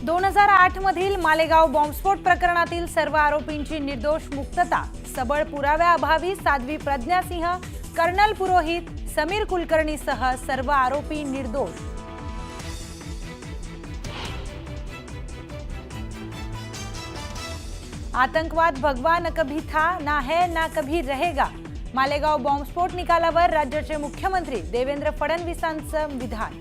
2008 मधील मालेगाव बॉम्बस्फोट प्रकरणातील सर्व आरोपींची निर्दोष मुक्तता, सबळ पुराव्याअभावी साध्वी प्रज्ञा सिंह, कर्नल पुरोहित, समीर कुलकर्णीसह सर्व आरोपी निर्दोष। आतंकवाद भगवा न कभी था, ना है, ना कभी रहेगा। मालेगाव बॉम्बस्फोट निकालावर राज्याचे मुख्यमंत्री देवेंद्र फडणवीसांचं विधान।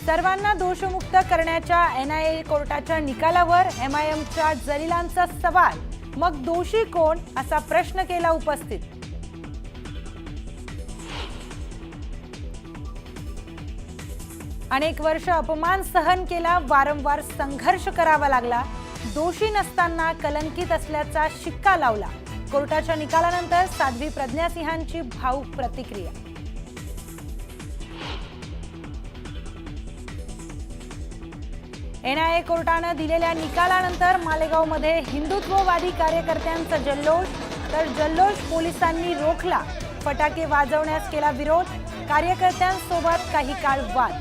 सर्वांना दोषमुक्त करण्याच्या एनआयए कोर्टाच्या निकालावर एमआयएमच्या जलीलांचा सवाल, मग दोषी कोण असा प्रश्न केला उपस्थित। अनेक वर्ष अपमान सहन केला, वारंवार संघर्ष करावा लागला, दोषी नसताना कलंकित असल्याचा शिक्का लावला। कोर्टाच्या निकालानंतर साध्वी प्रज्ञा सिंहांची भावुक प्रतिक्रिया। एनआयए कोर्टाने दिलेल्या निकालानंतर मालेगावमध्ये हिंदुत्ववादी कार्यकर्त्यांचा जल्लोष, तर जल्लोष पोलिसांनी रोखला। फटाके वाजवण्यास केला विरोध, कार्यकर्त्यांसोबत काही काळ वाद।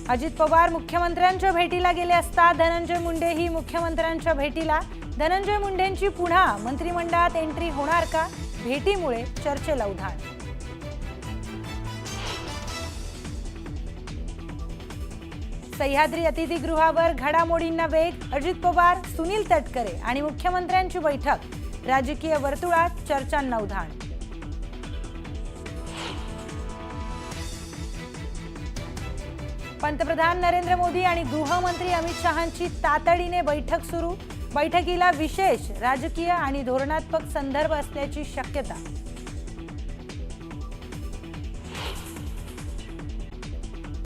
अजित पवार मुख्यमंत्र्यांच्या भेटीला गेले असता धनंजय मुंडेही मुख्यमंत्र्यांच्या भेटीला। धनंजय मुंडेंची पुन्हा मंत्रिमंडळात एंट्री होणार का? भेटीमुळे चर्चेला उधाण। सह्याद्री अतिथीगृहावर घडामोडींना वेग, अजित पवार, सुनील तटकरे आणि मुख्यमंत्र्यांची बैठक, राजकीय वर्तुळात चर्चांना उधाण। पंतप्रधान नरेंद्र मोदी आणि गृहमंत्री अमित शहांची तातडीने बैठक सुरू, बैठकीला विशेष राजकीय आणि धोरणात्मक संदर्भ असल्याची शक्यता।